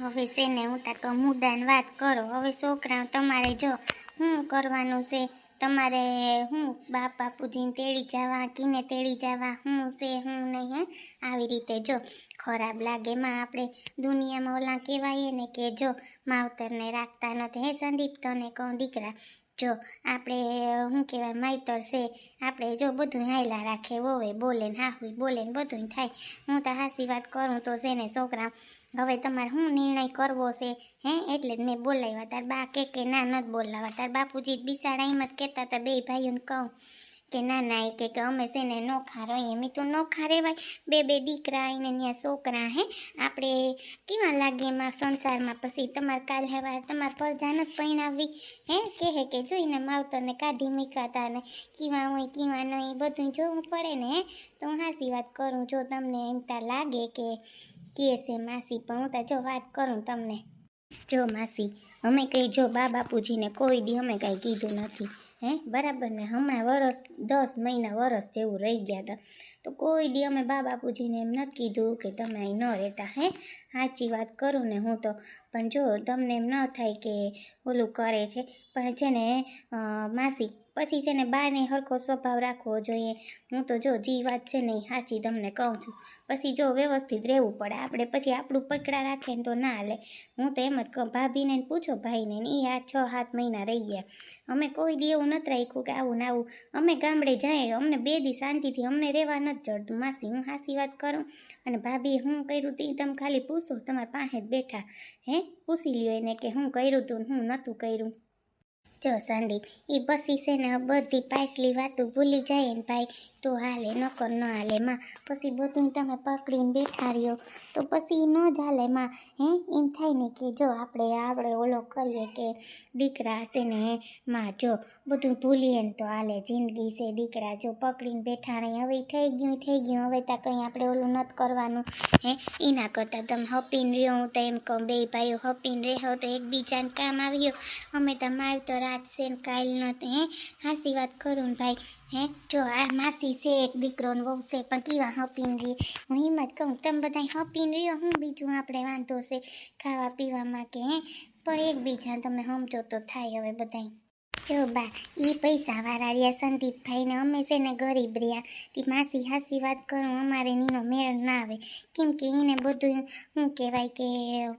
હવે છે ને હું તો મુદ્દાની વાત કરો. હવે છોકરા તમારે જો શું કરવાનું છે, તમારે હું બાપ બાપુજીને તેડી જવા, કીને તેડી જવા, શું છે શું નહીં. હે આવી રીતે જો ખરાબ લાગે માં આપણે દુનિયામાં ઓલા કહેવાય ને કે જો માવતરને રાખતા નથી. હે સંદીપ, તને કહું દીકરા, જો આપણે શું કહેવાય માવતર છે આપણે જો બધું હાયલા રાખે, વોવે બોલે ને હાહુય બોલે ને બધું થાય. હું તો હાસી વાત કરું તો છે ને છોકરા, હવે તમારે શું નિર્ણય કરવો છે હે, એટલે જ મેં બોલાવ્યા. તાર બા કે ના નથી બોલાવા. તાર બાપુજી બિસાડા એમ જ કહેતા હતા બે ભાઈઓને કહું કે ના ના એ કે અમે છે ને નોખા રહીએ. મેં તો નોખા રહેવાય, બે દીકરા આવીને ત્યાં છોકરા. હે આપણે કેવા લાગીએ એમાં સંસારમાં. પછી તમારે કાલ હવારે તમારે પ્રજા નથી પરણાવવી હે, કહે કે જોઈને માવતરને કાઢી મૂકાતા ને કેવા હોય કેવા નહીં બધું જોવું પડે ને. હે તો હું હાસી વાત કરું, જો તમને એમ તા લાગે કે છે માસી, પણ હું તો જો વાત કરું તમને, જો માસી અમે કંઈ જો બા બાપુજીને કોઈ દી અમે કાંઈ કીધું નથી. હે બરાબર ને, હમણાં વરસ 10 મહિના વરસ જેવું રહી ગયા હતા તો કોઈ દી અમે બા બાપુજીને એમ નથી કીધું કે તમે અહીં ન રહેતા. હે સાચી વાત કરું ને હું તો. પણ જો તમને એમ ન થાય કે ઓલું કરે છે, પણ છે ને માસી પછી છે ને બાને હરખો સ્વભાવ રાખવો જોઈએ. હું તો જો જી વાત છે ને એ સાચી તમને કહું છું. પછી જો વ્યવસ્થિત રહેવું પડે આપણે, પછી આપણું પકડા રાખે ને તો ના હાલે. હું તો એમ જ કહું, ભાભીને પૂછો ભાઈને, એ આ 6-7 મહિના રહી ગયા. અમે કોઈ દી એવું નથી રાખ્યું કે આવું ને આવું. અમે ગામડે જાય, અમને 2 દી શાંતિથી અમને રહેવા નથી ચડતું માસી, હું હાસી વાત કરું. અને ભાભીએ શું કર્યું હતું તમે ખાલી પૂછો, તમારા પાસે જ બેઠા. હે પૂછી લ્યો એને કે શું કર્યું હતું ને શું નહોતું કર્યું. જો સંદીપ, એ પછી છે ને બધી પાછલી વાતો ભૂલી જાય ને ભાઈ તો હાલે, નકર ન હાલે માં. પછી બધું તમે પકડીને બેઠા રહ્યો તો પછી ન જ હાલે માં. હે એમ થાય ને કે જો આપણે ઓલો કરીએ કે દીકરા છે ને માં, જો બધું ભૂલીએ ને તો હાલે. જિંદગી છે દીકરા, જો પકડીને બેઠા રહી. હવે થઈ ગયું હવે ત્યાં કંઈ આપણે ઓલું નથી કરવાનું. હે એના કરતાં તમે હપીને રહ્યો. હું તો એમ કહું બે ભાઈઓ હપીને રહો તો એકબીજાને કામ આવ્યો. અમે તો માર તો રાત છે ને કાલ નથી. હે હાસી વાત કરું ને ભાઈ. હે જો આ માસી છે એક દીકરો ને વહુ છે, પણ કેવા હપીને રહી. હું એમ જ કહું તમે બધા હપીને રહ્યો, હું બીજું આપણે વાંધો છે ખાવા પીવામાં કે હે, પણ એકબીજા તમે સમજો તો થાય. હવે બધા જો બા એ પૈસાવાળા રહ્યા સંદીપભાઈને, અમે છે ને ગરીબ રહ્યા. તે માસી હાસી વાત કરું અમારે એનો મેળ ના આવે, કેમ કે એને બધું શું કહેવાય કે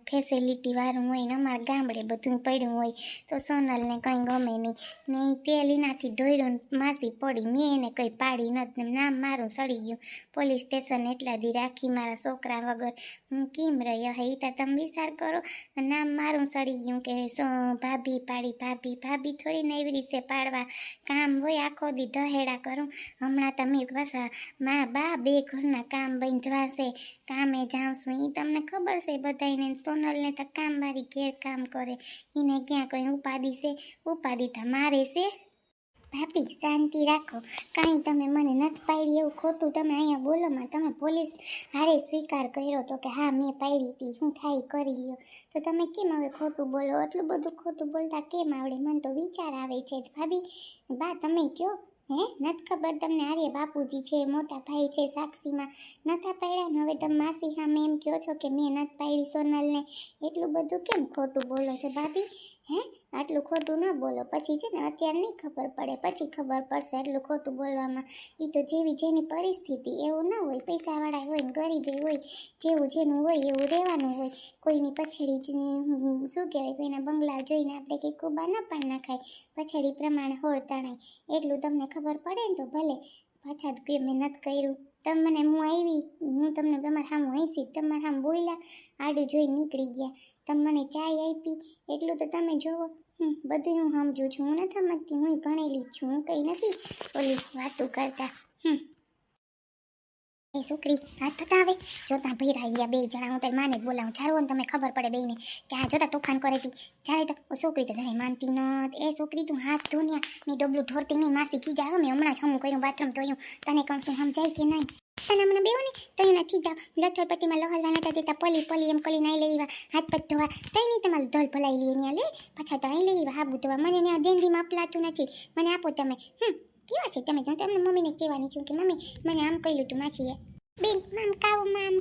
ફેસિલિટીવાળું હોય ને અમારા ગામડે બધું પડ્યું હોય તો સોનલને કંઈ ગમે નહીં ને. એ તેલ એનાથી ઢોળ્યું માસી પડી, મેં એને કંઈ પાડી નથી. નામ મારું સડી ગયું પોલીસ સ્ટેશન. એટલા દી રાખી મારા છોકરા વગર હું કેમ રહી. હવે એ તો તમે વિચાર કરો, નામ મારું સડી ગયું કે ભાભી પાડી. ભાભી થોડી ને એવી રીતે પાડવા કામ હોય, આખો દી ઢહેડા કરું. હમણાં તમે પાછા મા બા 2 ઘરના કામ બાંધવા છે, કામે જાઉં છું. એ તમને ખબર છે બધાને. સોનલને તો કામવાળી ઘેર કામ કરે, એને ક્યાં કંઈ ઉપાધિ છે? ઉપાધિ તો મારે છે. ભાભી શાંતિ રાખો, કાંઈ તમે મને નથી પાડી એવું ખોટું તમે અહીંયા બોલોમાં. તમે પોલીસ હારે સ્વીકાર કર્યો તો કે હા મેં પાડી હતી, શું થાય કરી લ્યો. તો તમે કેમ હવે ખોટું બોલો? આટલું બધું ખોટું બોલતા કેમ આવડે? મને તો વિચાર આવે છે ભાભી. બા તમે કયો હે નથી ખબર તમને? આર્ય બાપુજી છે, મોટા ભાઈ છે સાક્ષીમાં, નતા પાડ્યા ને હવે તમે માસી સામે એમ કહો છો કે મેં નથી પાડી સોનલને. એટલું બધું કેમ ખોટું બોલો છો ભાભી? હે આટલું ખોટું ન બોલો, પછી છે ને અત્યારે નહીં ખબર પડે, પછી ખબર પડશે આટલું ખોટું બોલવામાં. એ તો જેવી જેની પરિસ્થિતિ એવું ન હોય. પૈસાવાળા હોય ને ગરીબે હોય, જેવું જેનું હોય એવું રહેવાનું હોય. કોઈની પછડી શું કહેવાય, કોઈના બંગલા જોઈને આપણે કંઈ કુબા ન પણ નખાય. પછડી પ્રમાણે હોળ તણાય. એટલું તમને ખબર પડે ને તો ભલે. પાછા કે મેં નથી કર્યું. તમે મને હું આવી, હું તમને તમારા સામું હંસી, તમારા સામું બોલ્યા, આડું જોઈ નીકળી ગયા. તમે મને ચાય આપી એટલું તો તમે જોવો. બધું હું સમજું છું, હું નથી સમજતી, હું ભણેલી જ છું, હું કંઈ નથી ઓલી વાતો કરતા. એ છોકરી હાથ થતા આવે જોતા ભૈરા ગયા 2 જણા. હું તારી માને જ બોલાવું, ચાલો ને તમે ખબર પડે બેયને કે આ જોતા તોફાન કરે હતી. જ્યારે તો છોકરી તો જરા માનતી નત. એ છોકરી તું હાથ ધોન્યા ની ડબલું ઢોરતી નહીં. માસી ખીજા આવે, મેં હમણાં જ હમું કર્યું, બાથરૂમ ધોયું. તને કહું છું સમજાય કે નહીં? તને હમણાં બેવો ને તો એના ખીજા લથરપટ્ટીમાં લહલવા નતા દેતા. પલી એમ કલી નાઈ લેવા, હાથ પગ ધોવા તઈ નહીં. તમારું ધોલ ભલાઈ લઈએ ત્યાં લે, પાછા તો અહીં લેવા હાબુ ધોવા. મને ત્યાં દેંદીમાં અપલાતું નથી, મને આપો તમે. કેવા છે તમે? હું તમને મમ્મીને કહેવાની છું કે મમ્મી મને આમ કહ્યું તું માસીએ. બેન મામ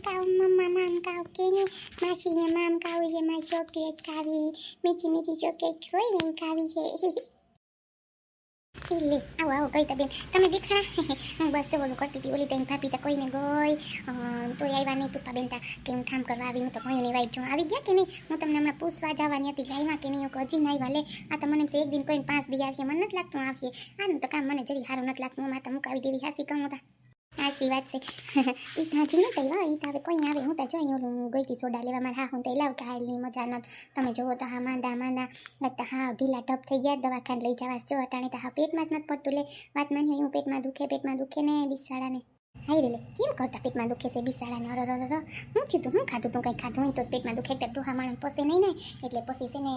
કાવ મમ્મા મામ કાવ કે ને માસીને મામ કાવ છે માં ચોકલેટ ખાવી મીઠી મીઠી ચોકલેટ હોય ને ઈ ખાવી છે લે આવો આવો કઈ બેન તમે દેખાડા હું બસ ઓલું કરતી હતી ઓલી તઈ ભાભી તો કોઈને ગઈ તોય આવ્યા નહીં પુષ્પા બેન તા કે હું ઠામ કરવા આવી હું તો કઈ નહીં વાઈટ જો આવી ગયા કે નહીં હું તમને હમણાં પૂછવા જવાની હતી આવ્યા કે નહીં હજી નહીં આવ્યા લે આ તો મને એમ એક દિન કોઈને 5 દી આવીએ મને નથી લાગતું આવીએ આનું તો કામ મને જરી સારું નથી લાગતું માતા મુકાવી દેવી હાસી કહું તા સાચી વાત છે ઈ સાચી ન કહી ઈ તો હવે કોઈ આવે હું તો જોઈ ઓલું ગઈ હતી સોડા લેવા મારા હા હું તો લાવ કાલની મજા ન તમે જોવો તો હા માંદા હા ઢીલા ટપ થઈ ગયા દવાખાને લઈ જવા જો અટાણે તો હા પેટમાં જ નથી પડતું લે વાત માની હું પેટમાં દુખે ને બિસાડાને હાઈ રે લે કેમ કરતા પેટમાં દુખે છે બિસાડાને અરર હું થયું હું ખાધું તું કંઈ ખાધું હોય તો પેટમાં દુખે એટલે ડોહા માણસ પસે નહીં ને એટલે પછી છે ને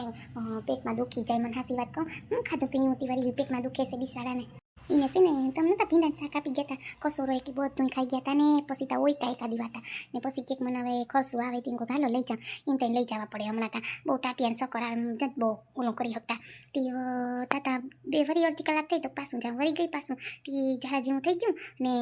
પેટમાં દુખી જાય મને હાસી વાત કહું હું ખાધું કે હું વળી પેટમાં દુખે છે બિસાડાને એને છે ને તમને તો ભીંડા શાક આપી ગયા હતા કસોરો એક બધું ખાઈ ગયા હતા ને પછી તો ઓય કાંઈ કાઢી વાતા ને પછી કેક મને હવે ખરસું આવે તીન હાલો લઈ જાઉં એમ ત્યાં લઈ જવા પડે હમણાં તા બહુ ટાટિયાને સકર આવે જત બહુ ઓલું કરી શકતા તે તાતા વળી અડધી કલાક થઈ તો પાછું જાઉં વળી ગઈ પાછું તે ઝાડા જેવું થઈ ગયું ને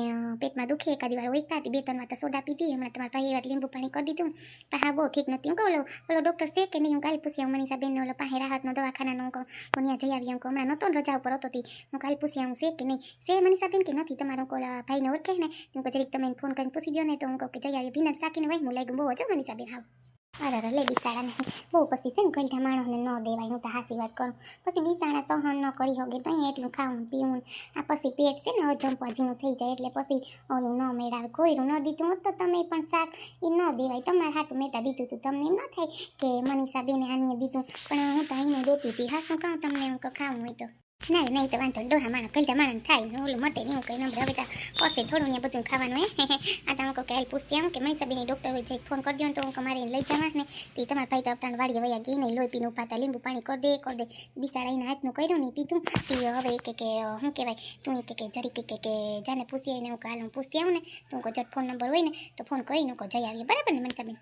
પેટમાં દુખે એકાદી વાર ઓયકા હતી 2-3 વાર તો સોડા પીધી હમણાં તમારા ભાઈ વાત લીંબુ પાણી કરી દીધું હા બહુ ઠીક નથી હું કહું ઓલો ડૉક્ટર છે કે નહીં હું કાલે પૂછી આવું મનીષા બેનનો ઓલો પાસે રાહતનો દવાખાનાનો હું કહું ત્યાં જઈ આવી હું હમણાં નહોતો રજા ઉપર હતો હું કાલે પૂછી આવું છે કે નહીં છે મનીષા બેન કે નથી તમારો કોલા ભાઈને ઓળખે ને હું કહું જરીક તમે ફોન કરીને પૂછી દો ને તો હું કહું કે જઈ આવી ભીના સાકીને વહી હું લાગ્યું બહુ જ મનીષા બેન આવ અરે લે બિસાડા નહીં બહુ પછી છે ને ગંઠા માણસને ન દેવાય હું તો હાસી વાત કરું પછી બિસાડા સહન ન કરી હોગે તો એટલું ખાવું પીવું આ પછી પેટ છે ને અજંપા જેવું થઈ જાય એટલે પછી ઓલું ન મેળાવે કોયરું ન દીધું હોત તો તમે પણ શાક એ ન દેવાય તમારે હાટું મેટા દીધું હતું તમને એમ ન થાય કે મનીષા બેને આને દીધું પણ હું તો આઈને દેતી હતી હા શું કહું તમને એમ ખાવું હોય તો નહીં તો વાંધો ડોહા માણસ ગલટા માણસ થાય ને ઓલું મટે નહીં કંઈ નંબર હવે પછી થોડું ને બધું ખાવાનું આ તો હું કહું કે હાલ પૂછતી આવું કે મનીષા બેની ડૉક્ટર હોય જઈ ફોન કરી દો તો હું મારે લઈ જવા ને તે તમારા ભાઈ તો અપટાણ વાળીએ વયા ગઈ નહીં લોહી પીનું પાતા લીંબુ પાણી કરી દે બિસાડા એના હાથનું કર્યું નહીં પીધું તે હવે કે શું કહેવાય તું કે જરી કે જાને પૂછી આવીને હું હાલ હું પૂછતી આવું ને તો હું જટ ફોન નંબર હોય ને તો ફોન કરીને હું જઈ આવીએ બરાબર ને મનીષા બેન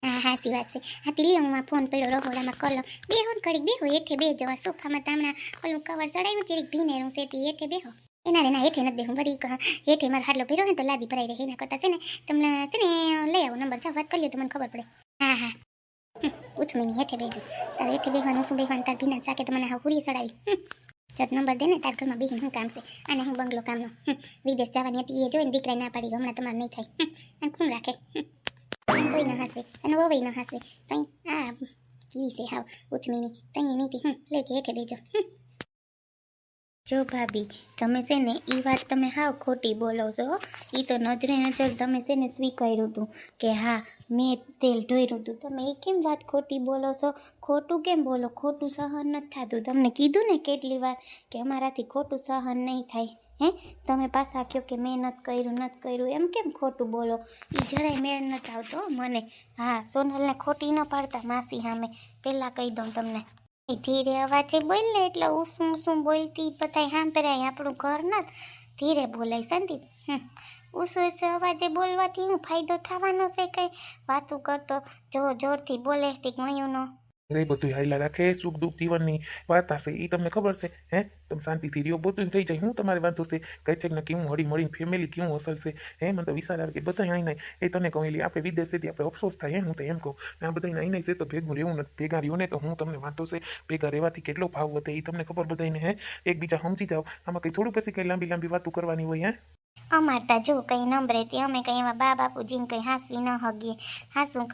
હા હાસી વાત છે હા તે લ્યો હું ફોન પડ્યો રહોડામાં કલો બેહો ઘડીક બેહો હેઠે બે જવા સોફામાં તામણા ઓલું કવર ચડાવ્યું ત્યારે ભીનેરું છે તે હેઠે બેહો એના હેઠે નથી બેહું વળી હેઠે મારો હાડલો ભર્યો હોય તો લાદી ભરાઈ રહે એના કરતાં છે ને તમને છે ને લઈ આવો નંબર જાવ વાત કરી લો તો મને ખબર પડે હા ઉથમીની હેઠે બેજો તારે હેઠે બેહવાનું શું બેહવાનું તાર ભીના શાકે તો મને હા પૂરી ચડાવી જટ નંબર દે ને તાર ઘરમાં બેહીને શું કામ છે અને હું બંગલો કામનો વિદેશ જવાની હતી એ જોઈને દીકરાને ના પાડી હમણાં તમારે નહીં થાય અને ખૂન રાખે કોઈ ન હાસવે અને વવાઈ ન હાસવે તઈ આ કેવી છે હાવ ઉથમીની તઈ નીતિ લે કે હેઠે બેજો જો ભાભી તમે છે ને એ વાત તમે હાવ ખોટી બોલો છો એ તો નજરે નજર તમે છે ને સ્વીકાર્યું હતું કે હા મેં તેલ ઢોર્યું હતું તમે એ કેમ વાત ખોટી બોલો છો ખોટું કેમ બોલો ખોટું સહન નથી થતું તમને કીધું ને કેટલી વાર કે અમારાથી ખોટું સહન નહીં થાય તમે પાછા કહો કે મેં નથી કર્યું એમ કેમ ખોટું બોલો એ જરાય મેળ નથી આવતો મને હા સોનલને ખોટી ન પાડતા માસી સામે પહેલાં કહી દઉં તમને ધીરે અવાજે બોલ ને એટલે ઉસું બોલતી બધાય સાંભળાય આપણું ઘર નથી ધીરે બોલાય શાંતિ ઉસું અવાજે બોલવાથી હું ફાયદો થવાનો છે કંઈ વાતું કરતો જોરથી બોલે તે ગયું ન રે બધું હાઈલા રાખે સુખ દુઃખ જીવનની વાર્તા છે એ તમને ખબર છે તમે શાંતિથી રહ્યો બધું થઈ જાય હું તમારી વાંધો છે કઈ ઠેકને કેવું હળી મળીને ફેમિલી કેવું અસલ છે મને તો વિચાર આવે કે બધા અહીં નહીં એ તને કહું એટલે આપણે વિદેશેથી આપણે અફસોસ થાય હું તો એમ કહું આ બધા અહીં નહીં છે તો ભેગું રહેવું નથી ભેગા રહ્યું ને તો હું તમને વાંધો છે ભેગા રહેવાથી કેટલો ભાવ વધે એ તમને ખબર બધાને એકબીજા સમજી જાઓ આમાં કંઈ થોડું પછી કંઈ લાંબી વાતો કરવાની હોય અમારતા જો કંઈ નંબરે તે અમે કંઈ એમાં બા બાપુજીને કંઈ હાંસવી ન હગીએ હાંસું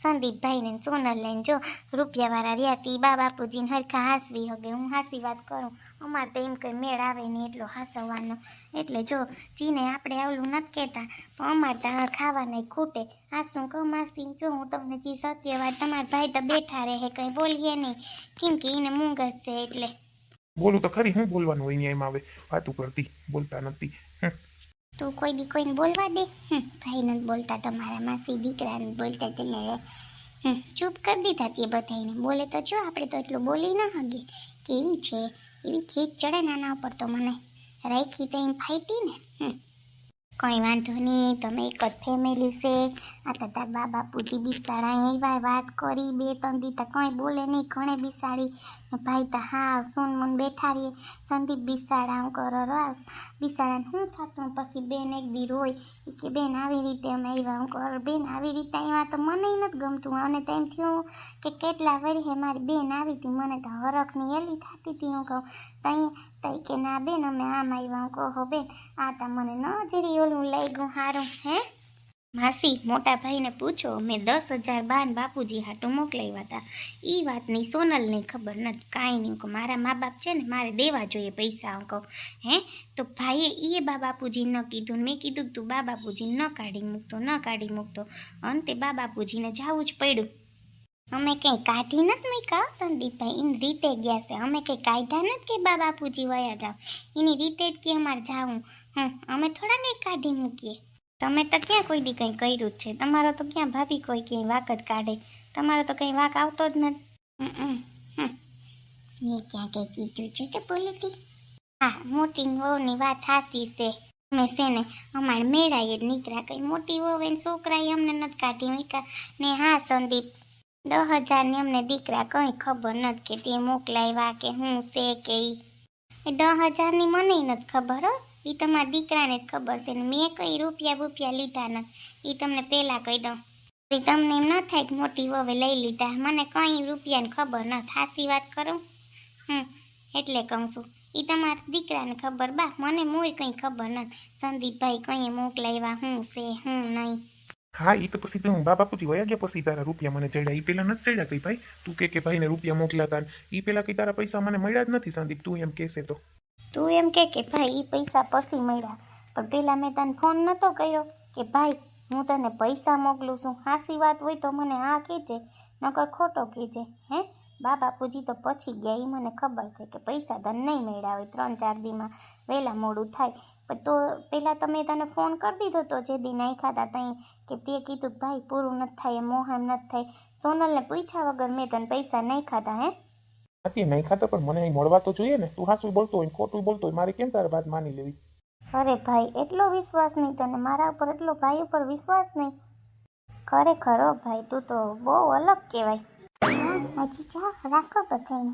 સંદીપભાઈને સોનલ લઈને જો રૂપિયાવાળા રહ્યા તી બા બાપુજીને હરખા હાંસવી હગે હું હાંસી વાત કરું અમારે તો એમ કંઈ મેળ આવે નહીં એટલો હાંસવાનો એટલે જો ચીને આપણે આવલું નથી કહેતા પણ અમારે તો ખાવાના ખૂટે હાંસું કહું માસી જો હું તમને જી સત્ય વાત તમારા ભાઈ તો બેઠા રહે કંઈ બોલીએ નહીં કેમ કે એને મૂંગસ છે એટલે બોલું તો ખરી હું બોલવાનું હોય એમ આવે વાતું કરતી બોલતા નથી તું કોઈ દી કોઈને બોલવા દે ભાઈ નથી બોલતા તમારા માસી દીકરાને બોલતા તમે ચૂપ કરી દીધા તે બધાને બોલે તો જો આપણે તો એટલું બોલી ન હગીએ કેવી છે એવી ખીચ ચડે નાના ઉપર તો મને રાખી તો એમ ફાઈટી ને કંઈ વાંધો નહીં, તમે એક જ ફેમિલી છે. આ તો તાર બા બાપુજી બિસાડા એવા વાત કરી 2-3 દી તો કંઈ બોલે નહીં, ઘણે બિસાડી ને ભાઈ તો હા સોન મન બેઠા રહીએ. સંદીપ બિસાડા હું કરો રસ બિસાડાને શું થતું પછી બેન એક દી રોય ઈ કે બેન આવી રીતે અમે આવ્યા. હું કર બેન આવી રીતે આવ્યા તો મને નથી ગમતું. અને તો એમ થયું કે કેટલા વર્ષે મારી બેન આવી હતી, મને તો હરખની એલી થતી હતી. હું કહું તઈ કે ના બેન અમે આમ આવ્યા. હું કહો બેન આ તો મને ન જરી ઓલું લઈ ગયું સારું. હે માસી મોટા ભાઈને પૂછો, મેં 10,000 બાન બાપુજી હાટું મોકલાવ્યા હતા. એ વાતની સોનલને ખબર નથી. કાંઈ નહીં કહું મારા મા બાપ છે ને મારે દેવા જોઈએ પૈસા. હું કહું હે તો ભાઈએ બા બાપુજી ન કીધું. મેં કીધું તું બા બાપુજીને ન કાઢી મૂકતો. અંતે બા બાપુજીને જવું જ પડ્યું. અમે કંઈ કાઢી નથી મૂક્યા સંદીપભાઈ, એની રીતે ગયા છે. અમે કંઈ કાઢ્યા નથી કે બા બાપુજી વયા જાવ, એની રીતે જ કે અમારે જાવું. અમે થોડા કંઈ કાઢી મૂકીએ. તમે તો ક્યાં કોઈ દી કંઈ કર્યું જ છે. તમારો તો ક્યાં ભાભી કોઈ ક્યાંય વાક જ કાઢે. તમારો તો કંઈ વાક આવતો જ નથી. મેં ક્યાં કંઈ કીધું છે તો બોલતી. હા મોટી વહુની વાત હાસી છે. અમે છે ને અમારે મેળાએ જ નીકળ્યા. કંઈ મોટી વહુ એને છોકરાએ અમને નથી કાઢી મૂક્યા ને. હા સંદીપ 10,000 અમને દીકરા કંઈ ખબર નથી કે તે મોકલાવ્યા કે હું છે કે એ 10,000 મને નથી ખબર હો. એ તમારા દીકરાને જ ખબર છે ને મેં કંઈ રૂપિયા લીધા નથી. એ તમને પહેલાં કહી દઉં. તમને એમ ન થાય કે મોટી વહુએ લઈ લીધા. મને કંઈ રૂપિયાની ખબર નથી. સાચી વાત કરું. એટલે કહું છું એ તમારા દીકરાને ખબર. બા મને મોય કંઈ ખબર નથી. સંદીપભાઈ કંઈ મોકલાવ્યા હું છે હું નહીં. હા એ તો પછી તું બા બાપુજી વયા ગયા પછી તારા રૂપિયા મને ચડ્યા. એ પહેલાં નથી ચડ્યા કંઈ ભાઈ. તું કે ભાઈને રૂપિયા મોકલાતા એ પહેલાં કંઈ તારા પૈસા મને મળ્યા જ નથી સંદીપ. તું એમ કહેશે તો તું એમ કે ભાઈ એ પૈસા પછી મળ્યા, પણ પહેલાં મેં તને ફોન નહોતો કર્યો કે ભાઈ હું તને પૈસા મોકલું છું. સાચી વાત હોય તો મને હા કહેજે, નકર ખોટો કહેજે. હે બા બાપુજી તો પછી ગયા. એ મને ખબર છે કે પૈસા તને નહીં મળ્યા હોય. 3-4 દીમાં વહેલા મોડું થાય. પણ તો પહેલાં તો મેં તને ફોન કરી દીધો તો જે દી નાખ્યા હતા ત્યાં કે તે કીધું ભાઈ પૂરું નથી થાય એ મોહમ નથી થાય. સોનલને પૂછ્યા વગર મેં તને પૈસા નહીં ખાધા. હે હતી નહીં ખાતો પણ મને અહીં મળવા તો જોઈએ ને. તું હાસું બોલતો હોય ખોટું બોલતો હોય મારે કેમ તારે વાત માની લેવી. અરે ભાઈ એટલો વિશ્વાસ નહીં તને મારા ઉપર, એટલો ભાઈ ઉપર વિશ્વાસ નહીં. ખરેખર હો ભાઈ તું તો બહુ અલગ કહેવાય. હજી ચા રાખો બધાને.